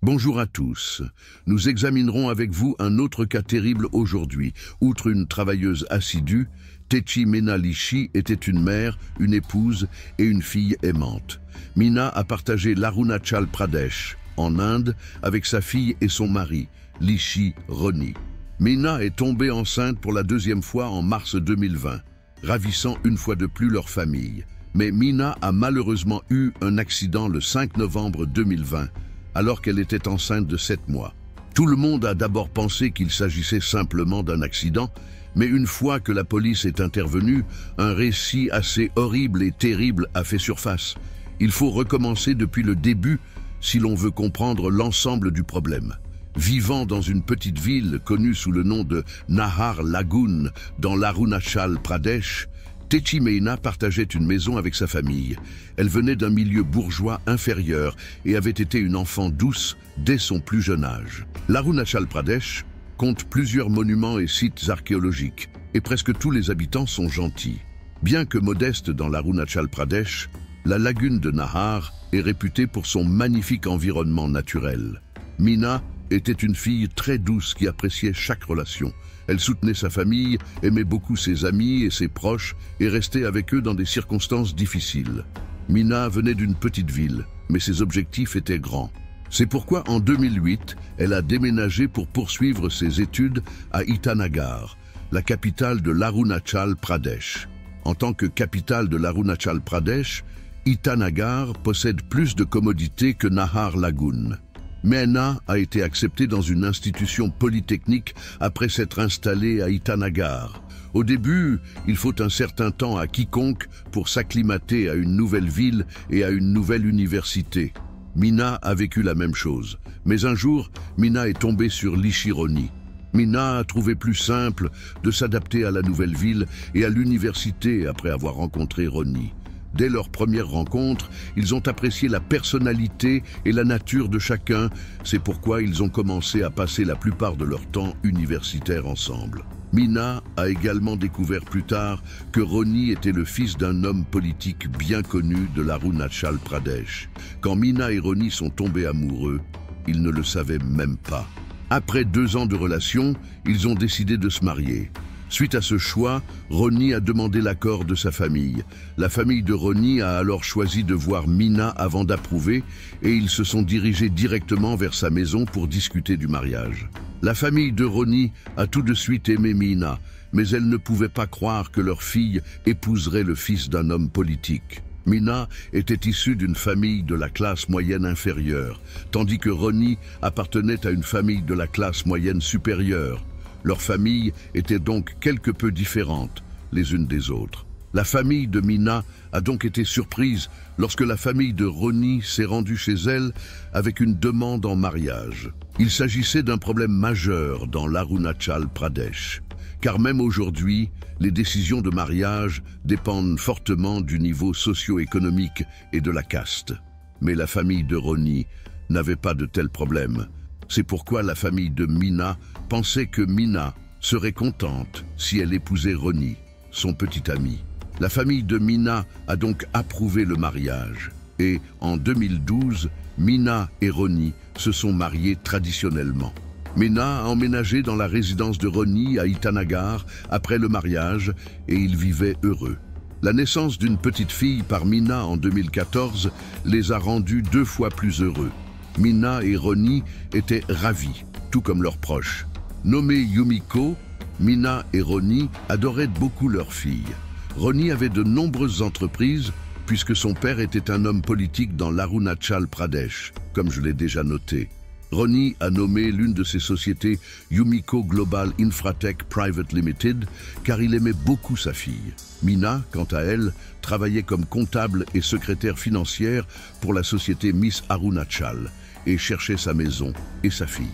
Bonjour à tous. Nous examinerons avec vous un autre cas terrible aujourd'hui. Outre une travailleuse assidue, Techi Meena Lishi était une mère, une épouse et une fille aimante. Meena a partagé l'Arunachal Pradesh, en Inde, avec sa fille et son mari, Lishi Roni. Meena est tombée enceinte pour la deuxième fois en mars 2020, ravissant une fois de plus leur famille. Mais Meena a malheureusement eu un accident le 5 novembre 2020, alors qu'elle était enceinte de 7 mois. Tout le monde a d'abord pensé qu'il s'agissait simplement d'un accident, mais une fois que la police est intervenue, un récit assez horrible et terrible a fait surface. Il faut recommencer depuis le début si l'on veut comprendre l'ensemble du problème. Vivant dans une petite ville connue sous le nom de Nahar Lagoon dans l'Arunachal Pradesh, Techi Meena partageait une maison avec sa famille. Elle venait d'un milieu bourgeois inférieur et avait été une enfant douce dès son plus jeune âge. L'Arunachal Pradesh compte plusieurs monuments et sites archéologiques, et presque tous les habitants sont gentils. Bien que modeste dans l'Arunachal Pradesh, la lagune de Nahar est réputée pour son magnifique environnement naturel. Meena était une fille très douce qui appréciait chaque relation. Elle soutenait sa famille, aimait beaucoup ses amis et ses proches et restait avec eux dans des circonstances difficiles. Meena venait d'une petite ville, mais ses objectifs étaient grands. C'est pourquoi en 2008, elle a déménagé pour poursuivre ses études à Itanagar, la capitale de l'Arunachal Pradesh. En tant que capitale de l'Arunachal Pradesh, Itanagar possède plus de commodités que Nahar Lagoon. Meena a été acceptée dans une institution polytechnique après s'être installée à Itanagar. Au début, il faut un certain temps à quiconque pour s'acclimater à une nouvelle ville et à une nouvelle université. Meena a vécu la même chose. Mais un jour, Meena est tombée sur Lishi Roni. Meena a trouvé plus simple de s'adapter à la nouvelle ville et à l'université après avoir rencontré Roni. Dès leur première rencontre, ils ont apprécié la personnalité et la nature de chacun. C'est pourquoi ils ont commencé à passer la plupart de leur temps universitaire ensemble. Meena a également découvert plus tard que Roni était le fils d'un homme politique bien connu de l'Arunachal Pradesh. Quand Meena et Roni sont tombés amoureux, ils ne le savaient même pas. Après 2 ans de relation, ils ont décidé de se marier. Suite à ce choix, Roni a demandé l'accord de sa famille. La famille de Roni a alors choisi de voir Meena avant d'approuver et ils se sont dirigés directement vers sa maison pour discuter du mariage. La famille de Roni a tout de suite aimé Meena, mais elle ne pouvait pas croire que leur fille épouserait le fils d'un homme politique. Meena était issue d'une famille de la classe moyenne inférieure, tandis que Roni appartenait à une famille de la classe moyenne supérieure. Leurs familles étaient donc quelque peu différentes les unes des autres. La famille de Meena a donc été surprise lorsque la famille de Roni s'est rendue chez elle avec une demande en mariage. Il s'agissait d'un problème majeur dans l'Arunachal Pradesh, car même aujourd'hui, les décisions de mariage dépendent fortement du niveau socio-économique et de la caste. Mais la famille de Roni n'avait pas de tels problèmes. C'est pourquoi la famille de Meena pensait que Meena serait contente si elle épousait Roni, son petit ami. La famille de Meena a donc approuvé le mariage et en 2012, Meena et Roni se sont mariés traditionnellement. Meena a emménagé dans la résidence de Roni à Itanagar après le mariage et ils vivaient heureux. La naissance d'une petite fille par Meena en 2014 les a rendus 2 fois plus heureux. Meena et Roni étaient ravis, tout comme leurs proches. Nommée Yumiko, Meena et Roni adoraient beaucoup leur fille. Roni avait de nombreuses entreprises puisque son père était un homme politique dans l'Arunachal Pradesh, comme je l'ai déjà noté. Roni a nommé l'une de ses sociétés Yumiko Global Infratech Private Limited car il aimait beaucoup sa fille. Meena, quant à elle, travaillait comme comptable et secrétaire financière pour la société Miss Arunachal et cherchait sa maison et sa fille.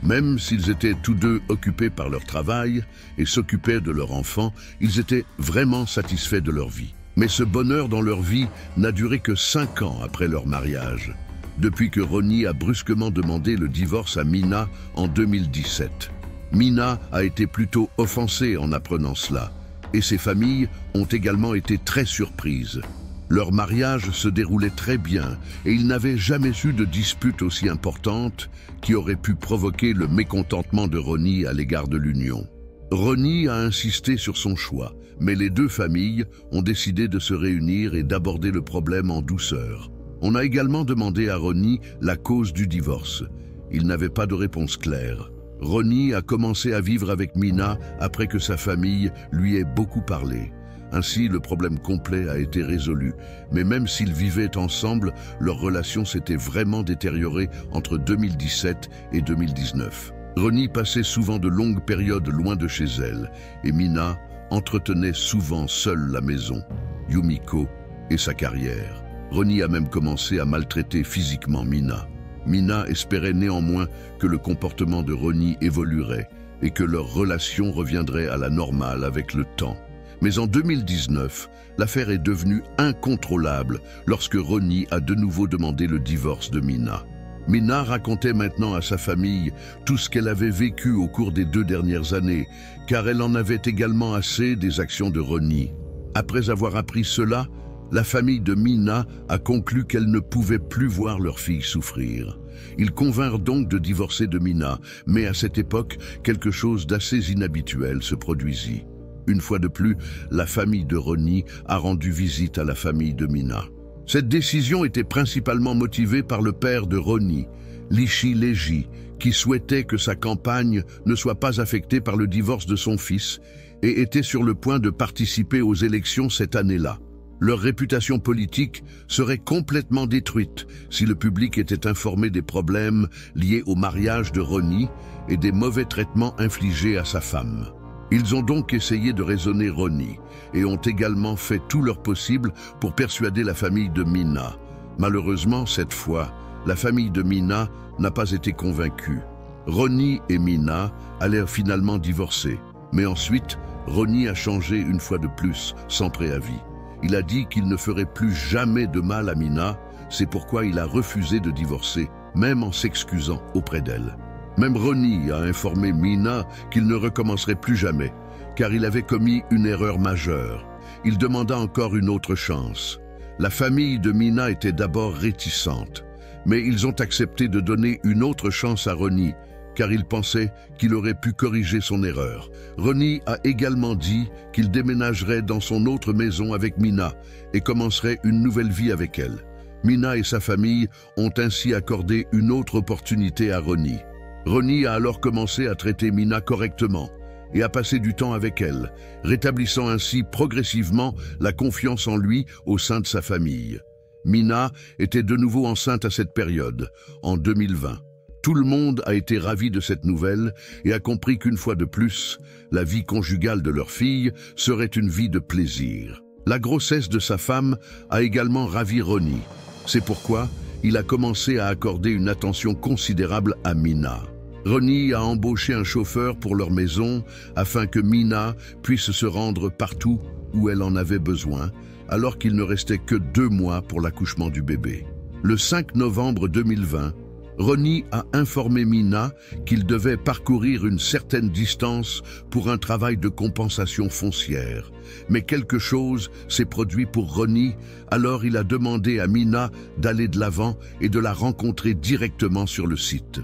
Même s'ils étaient tous deux occupés par leur travail et s'occupaient de leur enfant, ils étaient vraiment satisfaits de leur vie. Mais ce bonheur dans leur vie n'a duré que 5 ans après leur mariage, depuis que Roni a brusquement demandé le divorce à Meena en 2017. Meena a été plutôt offensée en apprenant cela, et ses familles ont également été très surprises. Leur mariage se déroulait très bien et ils n'avaient jamais eu de dispute aussi importante qui aurait pu provoquer le mécontentement de Ronnie à l'égard de l'union. Ronnie a insisté sur son choix, mais les deux familles ont décidé de se réunir et d'aborder le problème en douceur. On a également demandé à Ronnie la cause du divorce. Il n'avait pas de réponse claire. Ronnie a commencé à vivre avec Mina après que sa famille lui ait beaucoup parlé. Ainsi, le problème complet a été résolu. Mais même s'ils vivaient ensemble, leur relation s'était vraiment détériorée entre 2017 et 2019. Ronnie passait souvent de longues périodes loin de chez elle, et Mina entretenait souvent seule la maison, Yumiko et sa carrière. Ronnie a même commencé à maltraiter physiquement Mina. Mina espérait néanmoins que le comportement de Ronnie évoluerait et que leur relation reviendrait à la normale avec le temps. Mais en 2019, l'affaire est devenue incontrôlable lorsque Ronnie a de nouveau demandé le divorce de Mina. Mina racontait maintenant à sa famille tout ce qu'elle avait vécu au cours des 2 dernières années, car elle en avait également assez des actions de Ronnie. Après avoir appris cela, la famille de Mina a conclu qu'elle ne pouvait plus voir leur fille souffrir. Ils convinrent donc de divorcer de Mina, mais à cette époque, quelque chose d'assez inhabituel se produisit. Une fois de plus, la famille de Ronnie a rendu visite à la famille de Mina. Cette décision était principalement motivée par le père de Ronnie, Lishi Leji, qui souhaitait que sa campagne ne soit pas affectée par le divorce de son fils et était sur le point de participer aux élections cette année-là. Leur réputation politique serait complètement détruite si le public était informé des problèmes liés au mariage de Ronnie et des mauvais traitements infligés à sa femme. Ils ont donc essayé de raisonner Ronnie et ont également fait tout leur possible pour persuader la famille de Mina. Malheureusement, cette fois, la famille de Mina n'a pas été convaincue. Ronnie et Mina allèrent finalement divorcer, mais ensuite, Ronnie a changé une fois de plus, sans préavis. Il a dit qu'il ne ferait plus jamais de mal à Mina, c'est pourquoi il a refusé de divorcer, même en s'excusant auprès d'elle. Même Ronnie a informé Mina qu'il ne recommencerait plus jamais, car il avait commis une erreur majeure. Il demanda encore une autre chance. La famille de Mina était d'abord réticente, mais ils ont accepté de donner une autre chance à Ronnie, car ils pensaient qu'il aurait pu corriger son erreur. Ronnie a également dit qu'il déménagerait dans son autre maison avec Mina et commencerait une nouvelle vie avec elle. Mina et sa famille ont ainsi accordé une autre opportunité à Ronnie. Ronnie a alors commencé à traiter Mina correctement et à passer du temps avec elle, rétablissant ainsi progressivement la confiance en lui au sein de sa famille. Mina était de nouveau enceinte à cette période, en 2020. Tout le monde a été ravi de cette nouvelle et a compris qu'une fois de plus, la vie conjugale de leur fille serait une vie de plaisir. La grossesse de sa femme a également ravi Ronnie. C'est pourquoi il a commencé à accorder une attention considérable à Mina. Ronnie a embauché un chauffeur pour leur maison afin que Mina puisse se rendre partout où elle en avait besoin, alors qu'il ne restait que 2 mois pour l'accouchement du bébé. Le 5 novembre 2020, Ronnie a informé Mina qu'il devait parcourir une certaine distance pour un travail de compensation foncière. Mais quelque chose s'est produit pour Ronnie, alors il a demandé à Mina d'aller de l'avant et de la rencontrer directement sur le site.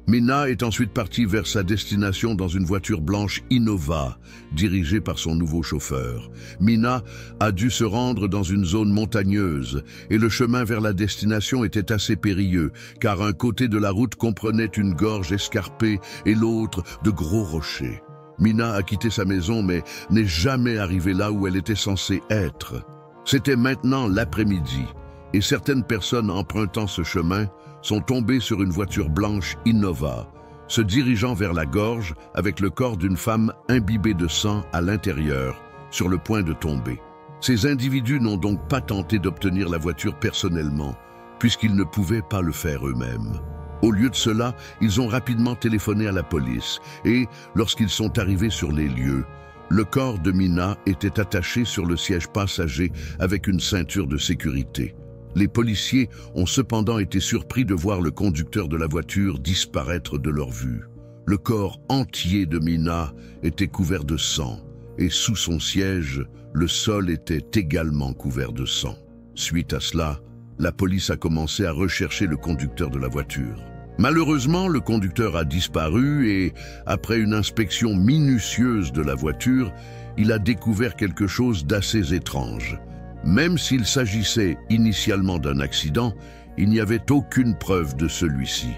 Mina est ensuite partie vers sa destination dans une voiture blanche Innova, dirigée par son nouveau chauffeur. Mina a dû se rendre dans une zone montagneuse et le chemin vers la destination était assez périlleux, car un côté de la route comprenait une gorge escarpée et l'autre de gros rochers. Mina a quitté sa maison mais n'est jamais arrivée là où elle était censée être. C'était maintenant l'après-midi et certaines personnes empruntant ce chemin sont tombés sur une voiture blanche Innova, se dirigeant vers la gorge avec le corps d'une femme imbibée de sang à l'intérieur, sur le point de tomber. Ces individus n'ont donc pas tenté d'obtenir la voiture personnellement, puisqu'ils ne pouvaient pas le faire eux-mêmes. Au lieu de cela, ils ont rapidement téléphoné à la police et, lorsqu'ils sont arrivés sur les lieux, le corps de Mina était attaché sur le siège passager avec une ceinture de sécurité. Les policiers ont cependant été surpris de voir le conducteur de la voiture disparaître de leur vue. Le corps entier de Mina était couvert de sang et sous son siège, le sol était également couvert de sang. Suite à cela, la police a commencé à rechercher le conducteur de la voiture. Malheureusement, le conducteur a disparu et, après une inspection minutieuse de la voiture, il a découvert quelque chose d'assez étrange. Même s'il s'agissait initialement d'un accident, il n'y avait aucune preuve de celui-ci.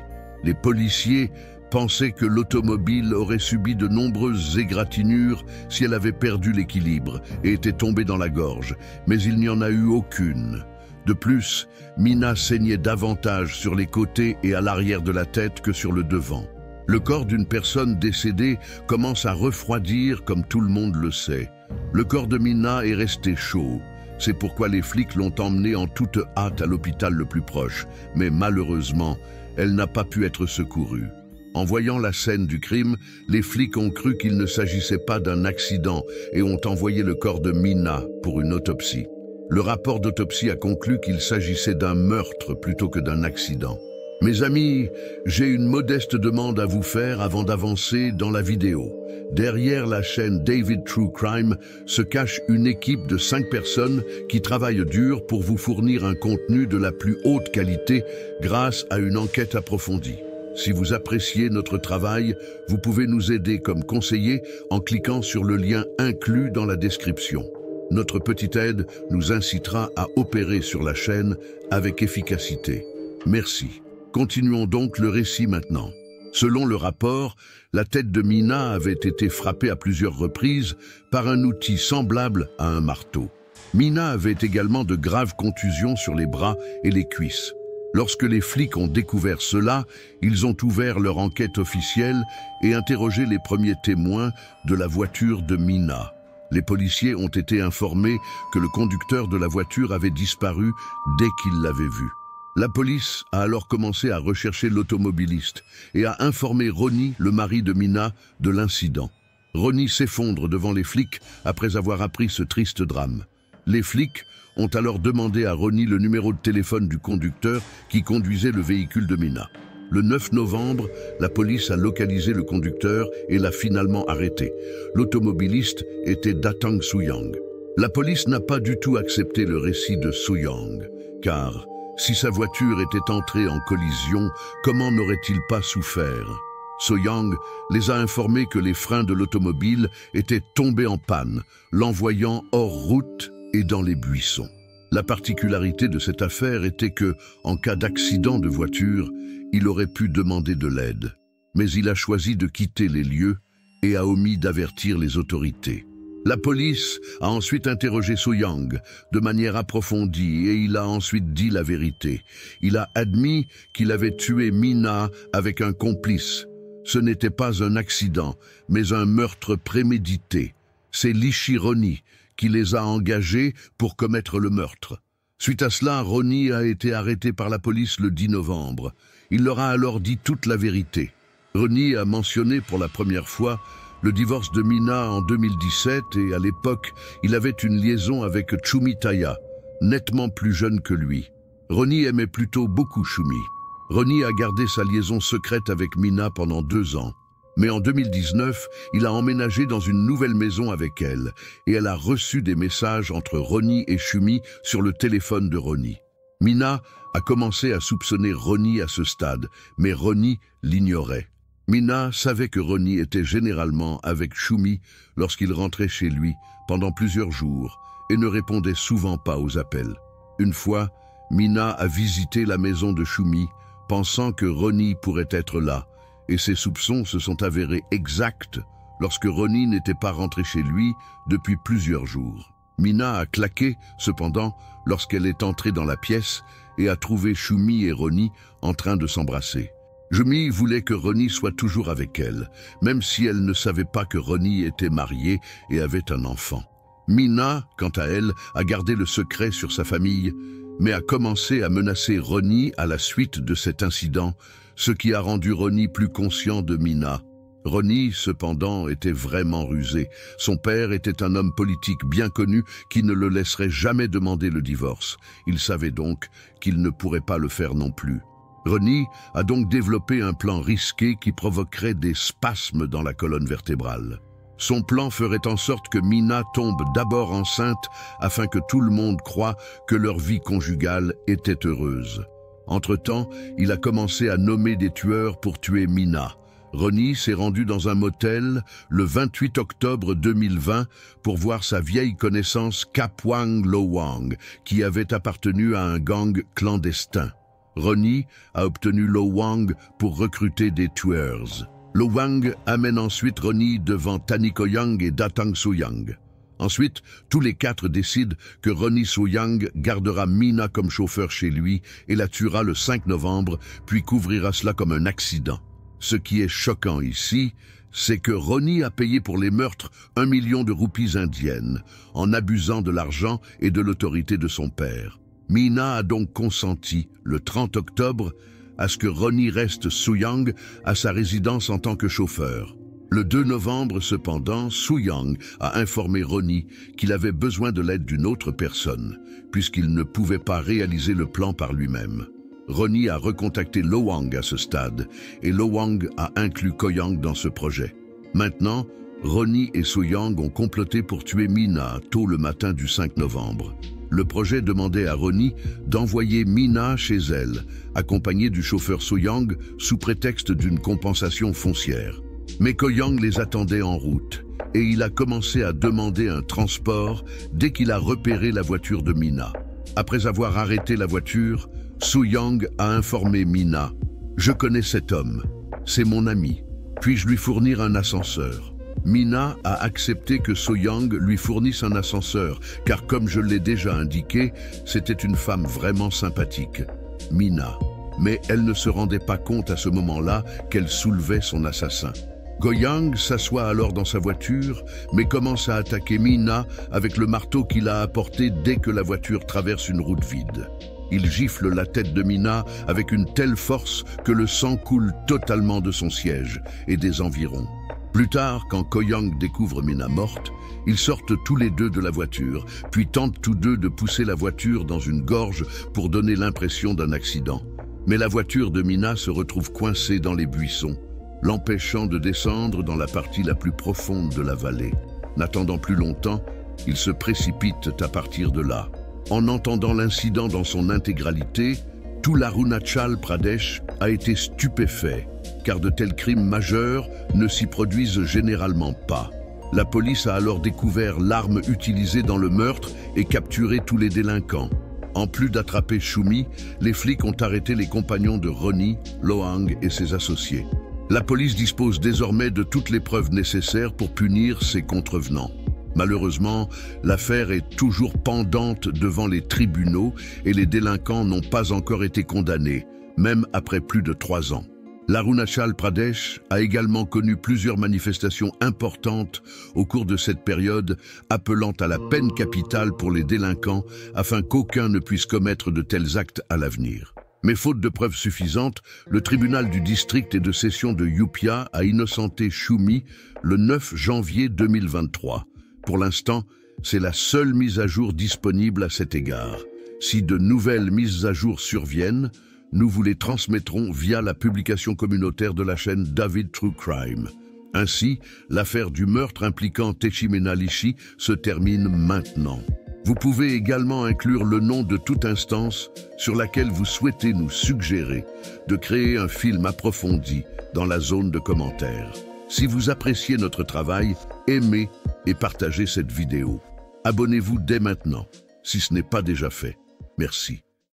Les policiers pensaient que l'automobile aurait subi de nombreuses égratignures si elle avait perdu l'équilibre et était tombée dans la gorge, mais il n'y en a eu aucune. De plus, Mina saignait davantage sur les côtés et à l'arrière de la tête que sur le devant. Le corps d'une personne décédée commence à refroidir comme tout le monde le sait. Le corps de Mina est resté chaud. C'est pourquoi les flics l'ont emmenée en toute hâte à l'hôpital le plus proche, mais malheureusement, elle n'a pas pu être secourue. En voyant la scène du crime, les flics ont cru qu'il ne s'agissait pas d'un accident et ont envoyé le corps de Mina pour une autopsie. Le rapport d'autopsie a conclu qu'il s'agissait d'un meurtre plutôt que d'un accident. Mes amis, j'ai une modeste demande à vous faire avant d'avancer dans la vidéo. Derrière la chaîne David True Crime se cache une équipe de 5 personnes qui travaillent dur pour vous fournir un contenu de la plus haute qualité grâce à une enquête approfondie. Si vous appréciez notre travail, vous pouvez nous aider comme conseiller en cliquant sur le lien inclus dans la description. Notre petite aide nous incitera à opérer sur la chaîne avec efficacité. Merci. Continuons donc le récit maintenant. Selon le rapport, la tête de Mina avait été frappée à plusieurs reprises par un outil semblable à un marteau. Mina avait également de graves contusions sur les bras et les cuisses. Lorsque les flics ont découvert cela, ils ont ouvert leur enquête officielle et interrogé les premiers témoins de la voiture de Mina. Les policiers ont été informés que le conducteur de la voiture avait disparu dès qu'ils l'avaient vu. La police a alors commencé à rechercher l'automobiliste et a informé Ronnie, le mari de Mina, de l'incident. Ronnie s'effondre devant les flics après avoir appris ce triste drame. Les flics ont alors demandé à Ronnie le numéro de téléphone du conducteur qui conduisait le véhicule de Mina. Le 9 novembre, la police a localisé le conducteur et l'a finalement arrêté. L'automobiliste était Datang Suyang. La police n'a pas du tout accepté le récit de Suyang, car si sa voiture était entrée en collision, comment n'aurait-il pas souffert? Suyang les a informés que les freins de l'automobile étaient tombés en panne, l'envoyant hors route et dans les buissons. La particularité de cette affaire était que, en cas d'accident de voiture, il aurait pu demander de l'aide. Mais il a choisi de quitter les lieux et a omis d'avertir les autorités. La police a ensuite interrogé Suyang de manière approfondie et il a ensuite dit la vérité. Il a admis qu'il avait tué Mina avec un complice. Ce n'était pas un accident, mais un meurtre prémédité. C'est Lishi Ronnie qui les a engagés pour commettre le meurtre. Suite à cela, Ronnie a été arrêté par la police le 10 novembre. Il leur a alors dit toute la vérité. Ronnie a mentionné pour la première fois le divorce de Mina en 2017 et à l'époque, il avait une liaison avec Chumi Taya, nettement plus jeune que lui. Ronnie aimait plutôt beaucoup Chumi. Ronnie a gardé sa liaison secrète avec Mina pendant 2 ans. Mais en 2019, il a emménagé dans une nouvelle maison avec elle et elle a reçu des messages entre Ronnie et Chumi sur le téléphone de Ronnie. Mina a commencé à soupçonner Ronnie à ce stade, mais Ronnie l'ignorait. Mina savait que Ronnie était généralement avec Chumi lorsqu'il rentrait chez lui pendant plusieurs jours et ne répondait souvent pas aux appels. Une fois, Mina a visité la maison de Chumi, pensant que Ronnie pourrait être là, et ses soupçons se sont avérés exacts lorsque Ronnie n'était pas rentré chez lui depuis plusieurs jours. Mina a claqué, cependant, lorsqu'elle est entrée dans la pièce et a trouvé Chumi et Ronnie en train de s'embrasser. Chumi voulait que Ronnie soit toujours avec elle, même si elle ne savait pas que Ronnie était marié et avait un enfant. Mina, quant à elle, a gardé le secret sur sa famille, mais a commencé à menacer Ronnie à la suite de cet incident, ce qui a rendu Ronnie plus conscient de Mina. Ronnie, cependant, était vraiment rusé. Son père était un homme politique bien connu qui ne le laisserait jamais demander le divorce. Il savait donc qu'il ne pourrait pas le faire non plus. Ronnie a donc développé un plan risqué qui provoquerait des spasmes dans la colonne vertébrale. Son plan ferait en sorte que Mina tombe d'abord enceinte afin que tout le monde croie que leur vie conjugale était heureuse. Entre-temps, il a commencé à nommer des tueurs pour tuer Mina. Ronnie s'est rendu dans un motel le 28 octobre 2020 pour voir sa vieille connaissance Kapwang Lowang, qui avait appartenu à un gang clandestin. Ronnie a obtenu Lowang pour recruter des tueurs. Lowang amène ensuite Ronnie devant Tanny Koyang et Datang Soyang. Ensuite, tous les quatre décident que Ronnie Soyang gardera Mina comme chauffeur chez lui et la tuera le 5 novembre, puis couvrira cela comme un accident. Ce qui est choquant ici, c'est que Ronnie a payé pour les meurtres 1 million de roupies indiennes, en abusant de l'argent et de l'autorité de son père. Mina a donc consenti, le 30 octobre, à ce que Ronnie reste Soyang à sa résidence en tant que chauffeur. Le 2 novembre, cependant, Soyang a informé Ronnie qu'il avait besoin de l'aide d'une autre personne, puisqu'il ne pouvait pas réaliser le plan par lui-même. Ronnie a recontacté Lowang à ce stade, et Lowang a inclus Koyang dans ce projet. Maintenant, Ronnie et Soyang ont comploté pour tuer Mina tôt le matin du 5 novembre. Le projet demandait à Ronnie d'envoyer Mina chez elle, accompagnée du chauffeur Soyang, sous prétexte d'une compensation foncière. Mais Koyang les attendait en route, et il a commencé à demander un transport dès qu'il a repéré la voiture de Mina. Après avoir arrêté la voiture, Soyang a informé Mina « Je connais cet homme, c'est mon ami, puis-je lui fournir un ascenseur ?» Mina a accepté que Soyang lui fournisse un ascenseur, car comme je l'ai déjà indiqué, c'était une femme vraiment sympathique. Mina. Mais elle ne se rendait pas compte à ce moment-là qu'elle soulevait son assassin. Koyang s'assoit alors dans sa voiture, mais commence à attaquer Mina avec le marteau qu'il a apporté dès que la voiture traverse une route vide. Il gifle la tête de Mina avec une telle force que le sang coule totalement de son siège et des environs. Plus tard, quand Koyang découvre Mina morte, ils sortent tous les deux de la voiture, puis tentent tous deux de pousser la voiture dans une gorge pour donner l'impression d'un accident. Mais la voiture de Mina se retrouve coincée dans les buissons, l'empêchant de descendre dans la partie la plus profonde de la vallée. N'attendant plus longtemps, ils se précipitent à partir de là. En entendant l'incident dans son intégralité, tout l'Arunachal Pradesh a été stupéfait, car de tels crimes majeurs ne s'y produisent généralement pas. La police a alors découvert l'arme utilisée dans le meurtre et capturé tous les délinquants. En plus d'attraper Shumi, les flics ont arrêté les compagnons de Ronnie, Lowang et ses associés. La police dispose désormais de toutes les preuves nécessaires pour punir ces contrevenants. Malheureusement, l'affaire est toujours pendante devant les tribunaux et les délinquants n'ont pas encore été condamnés, même après plus de 3 ans. L'Arunachal Pradesh a également connu plusieurs manifestations importantes au cours de cette période, appelant à la peine capitale pour les délinquants afin qu'aucun ne puisse commettre de tels actes à l'avenir. Mais faute de preuves suffisantes, le tribunal du district et de session de Yupia a innocenté Shumi le 9 janvier 2023. Pour l'instant, c'est la seule mise à jour disponible à cet égard. Si de nouvelles mises à jour surviennent, nous vous les transmettrons via la publication communautaire de la chaîne David True Crime. Ainsi, l'affaire du meurtre impliquant Techi Menalishi se termine maintenant. Vous pouvez également inclure le nom de toute instance sur laquelle vous souhaitez nous suggérer de créer un film approfondi dans la zone de commentaires. Si vous appréciez notre travail, aimez et partagez cette vidéo. Abonnez-vous dès maintenant, si ce n'est pas déjà fait. Merci.